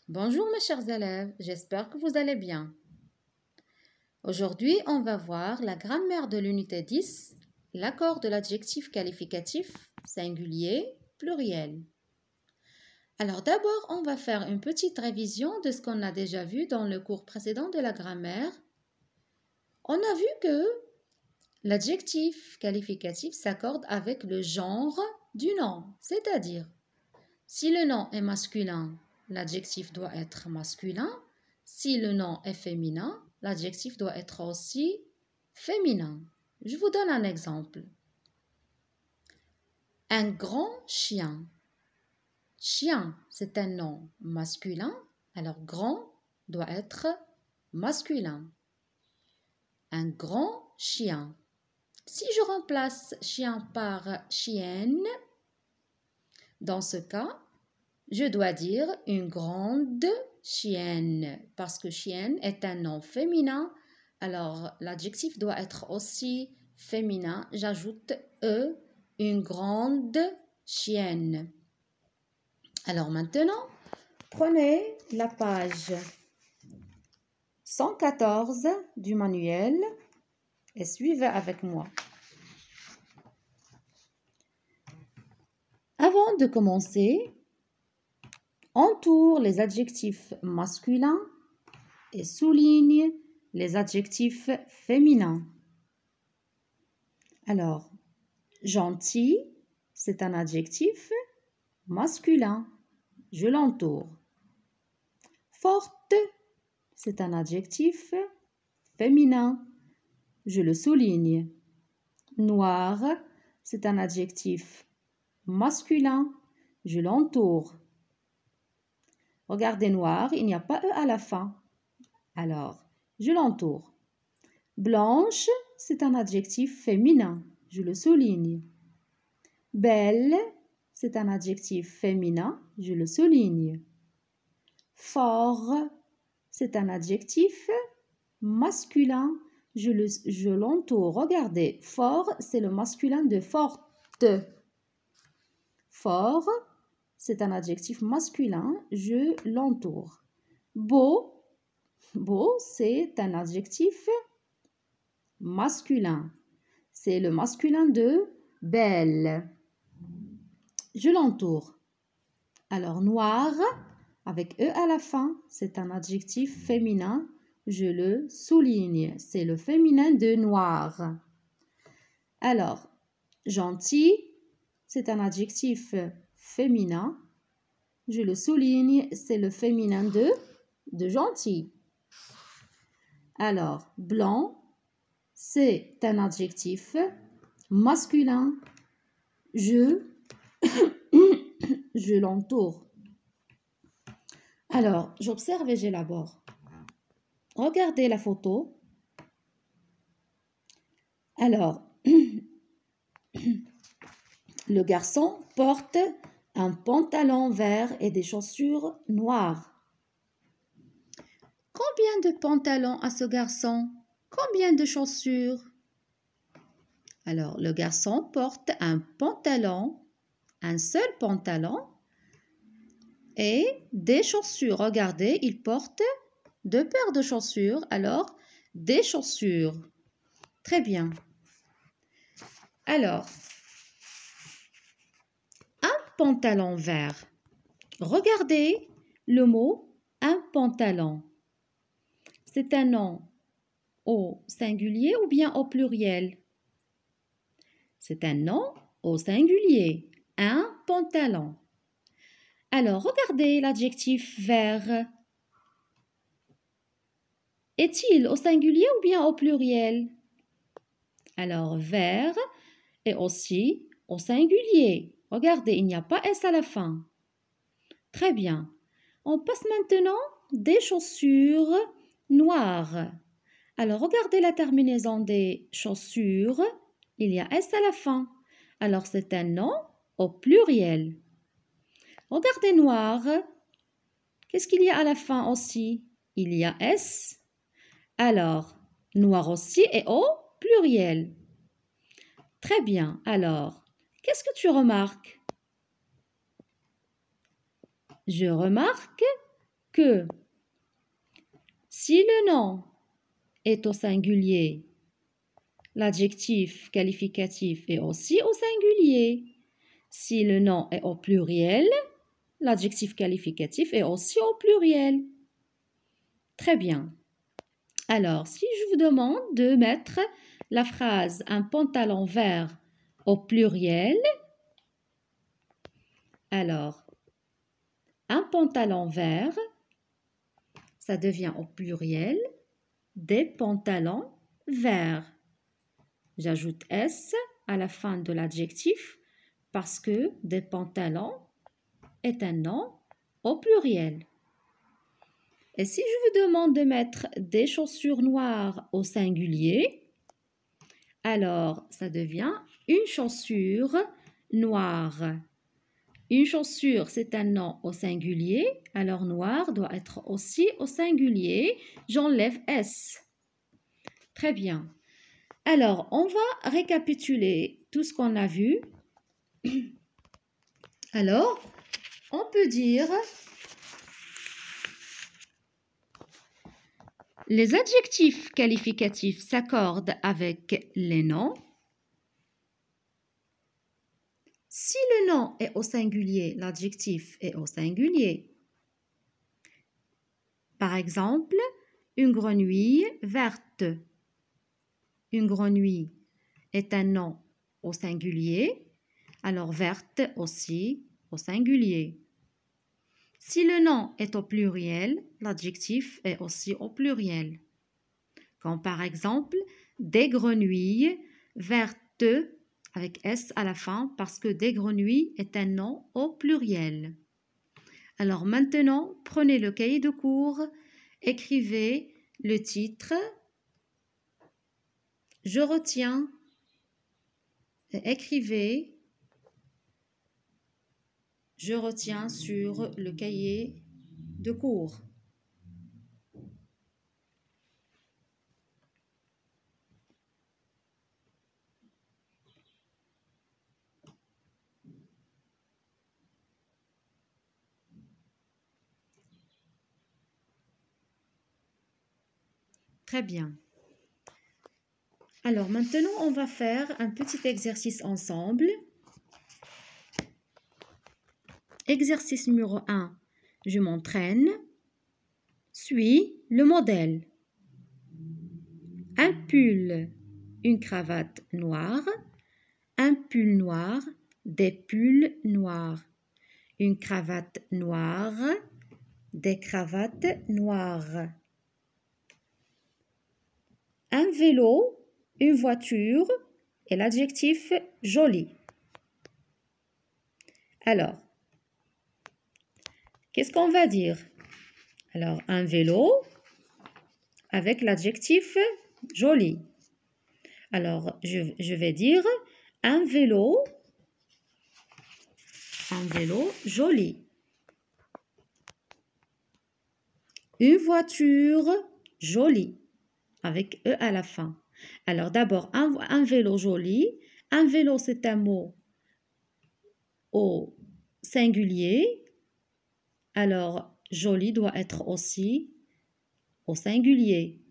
Bonjour mes chers élèves, j'espère que vous allez bien. Aujourd'hui, on va voir la grammaire de l'unité 10, l'accord de l'adjectif qualificatif, singulier, pluriel. Alors d'abord, on va faire une petite révision de ce qu'on a déjà vu dans le cours précédent de la grammaire. On a vu que l'adjectif qualificatif s'accorde avec le genre du nom, c'est-à-dire si le nom est masculin, l'adjectif doit être masculin. Si le nom est féminin, l'adjectif doit être aussi féminin. Je vous donne un exemple. Un grand chien. Chien, c'est un nom masculin, alors grand doit être masculin. Un grand chien. Si je remplace chien par chienne, dans ce cas, je dois dire une grande chienne parce que chienne est un nom féminin. Alors, l'adjectif doit être aussi féminin. J'ajoute E, une grande chienne. Alors maintenant, prenez la page 114 du manuel et suivez avec moi. Avant de commencer, entoure les adjectifs masculins et souligne les adjectifs féminins. Alors, gentil, c'est un adjectif masculin. Je l'entoure. Forte, c'est un adjectif féminin. Je le souligne. Noir, c'est un adjectif masculin. Je l'entoure. Regardez noir, il n'y a pas E à la fin. Alors, je l'entoure. Blanche, c'est un adjectif féminin. Je le souligne. Belle, c'est un adjectif féminin. Je le souligne. Fort, c'est un adjectif masculin. Je l'entoure. Regardez, fort, c'est le masculin de forte. Fort, c'est un adjectif masculin. Je l'entoure. Beau, beau, c'est un adjectif masculin. C'est le masculin de belle. Je l'entoure. Alors, noir, avec E à la fin, c'est un adjectif féminin. Je le souligne. C'est le féminin de noir. Alors, gentil, c'est un adjectif féminin. Je le souligne. C'est le féminin de gentil. Alors, blanc, c'est un adjectif masculin. Je l'entoure. Alors, j'observe et j'élabore. Regardez la photo. Alors, le garçon porte un pantalon vert et des chaussures noires. Combien de pantalons a ce garçon? Combien de chaussures? Alors, le garçon porte un pantalon, un seul pantalon et des chaussures. Regardez, il porte 2 paires de chaussures. Alors, des chaussures. Très bien. Alors, un pantalon vert. Regardez le mot un pantalon. C'est un nom au singulier ou bien au pluriel? C'est un nom au singulier. Un pantalon. Alors, regardez l'adjectif vert. Est-il au singulier ou bien au pluriel? Alors, vert est aussi au singulier. Regardez, il n'y a pas S à la fin. Très bien. On passe maintenant des chaussures noires. Alors, regardez la terminaison des chaussures. Il y a S à la fin. Alors, c'est un nom au pluriel. Regardez noir. Qu'est-ce qu'il y a à la fin aussi? Il y a S. Alors, noir aussi est au pluriel. Très bien. Alors, qu'est-ce que tu remarques? Je remarque que si le nom est au singulier, l'adjectif qualificatif est aussi au singulier. Si le nom est au pluriel, l'adjectif qualificatif est aussi au pluriel. Très bien. Alors, si je vous demande de mettre la phrase « un pantalon vert » au pluriel, alors, un pantalon vert, ça devient au pluriel des pantalons verts. J'ajoute S à la fin de l'adjectif parce que des pantalons est un nom au pluriel. Et si je vous demande de mettre des chaussures noires au singulier, alors ça devient une chaussure noire. Une chaussure, c'est un nom au singulier, alors noir doit être aussi au singulier. J'enlève S. Très bien. Alors, on va récapituler tout ce qu'on a vu. Alors, on peut dire les adjectifs qualificatifs s'accordent avec les noms. Si le nom est au singulier, l'adjectif est au singulier. Par exemple, une grenouille verte. Une grenouille est un nom au singulier, alors verte aussi au singulier. Si le nom est au pluriel, l'adjectif est aussi au pluriel. Comme par exemple, des grenouilles vertes avec S à la fin parce que des grenouilles est un nom au pluriel. Alors maintenant, prenez le cahier de cours, écrivez le titre. Je retiens et écrivez. Je retiens sur le cahier de cours. Très bien. Alors maintenant, on va faire un petit exercice ensemble. Exercice numéro 1. Je m'entraîne. Suis le modèle. Un pull, une cravate noire. Un pull noir, des pulls noirs. Une cravate noire, des cravates noires. Un vélo, une voiture et l'adjectif joli. Alors, qu'est-ce qu'on va dire? Alors, un vélo avec l'adjectif joli. Alors, je vais dire un vélo joli. Une voiture jolie avec E à la fin. Alors, d'abord, un vélo joli. Un vélo, c'est un mot au singulier. Alors, joli doit être aussi au singulier.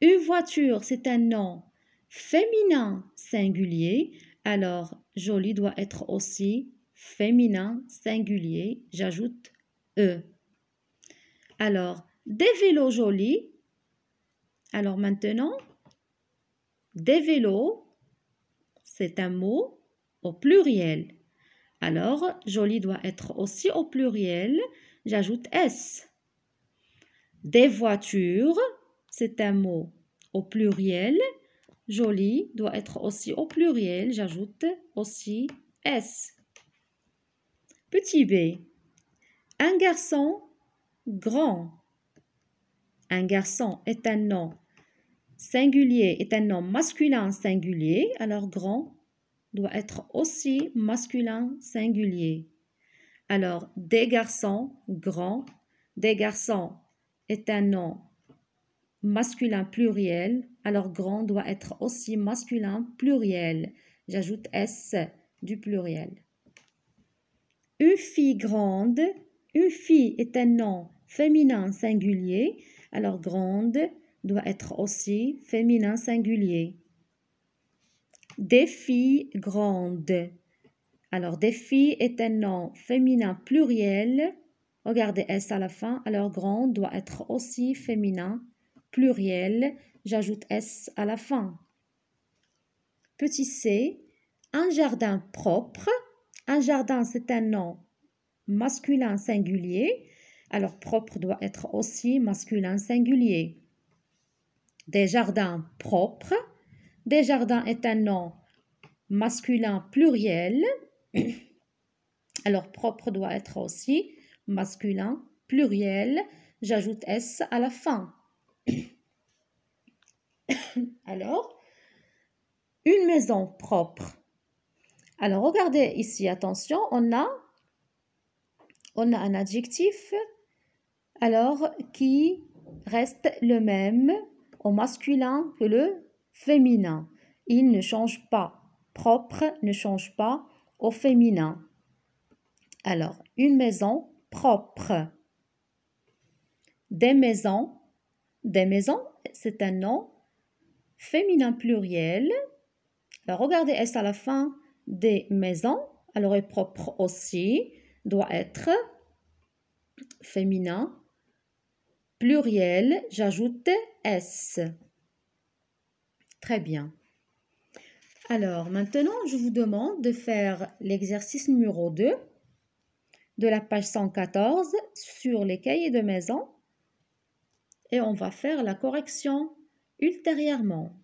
Une voiture, c'est un nom féminin singulier. Alors, joli doit être aussi féminin singulier. J'ajoute E. Alors, des vélos jolis. Alors maintenant, des vélos, c'est un mot au pluriel. Alors, joli doit être aussi au pluriel. J'ajoute S. Des voitures, c'est un mot au pluriel. Joli doit être aussi au pluriel. J'ajoute aussi S. Petit b. Un garçon grand. Un garçon est un nom singulier, est un nom masculin singulier. Alors, grand doit être aussi masculin singulier. Alors, des garçons, grands. Des garçons est un nom masculin pluriel. Alors, grand doit être aussi masculin pluriel. J'ajoute S du pluriel. Une fille grande une fille est un nom féminin singulier, alors grande doit être aussi féminin singulier. Des filles grandes. Alors, des filles est un nom féminin pluriel. Regardez S à la fin. Alors, grande doit être aussi féminin pluriel. J'ajoute S à la fin. Petit c, un jardin propre. Un jardin, c'est un nom masculin singulier. Alors, propre doit être aussi masculin singulier. Des jardins propres. Des jardins est un nom masculin pluriel. Alors, propre doit être aussi masculin pluriel. J'ajoute S à la fin. Alors, une maison propre. Alors, regardez ici, attention, on a un adjectif alors qui reste le même au masculin que le féminin. Il ne change pas. Propre ne change pas au féminin. Alors, une maison propre. Des maisons, c'est un nom féminin pluriel. Alors, regardez S à la fin, des maisons. Alors, et propre aussi doit être féminin pluriel. J'ajoute S. Très bien. Alors, maintenant, je vous demande de faire l'exercice numéro 2 de la page 114 sur les cahiers de maison et on va faire la correction ultérieurement.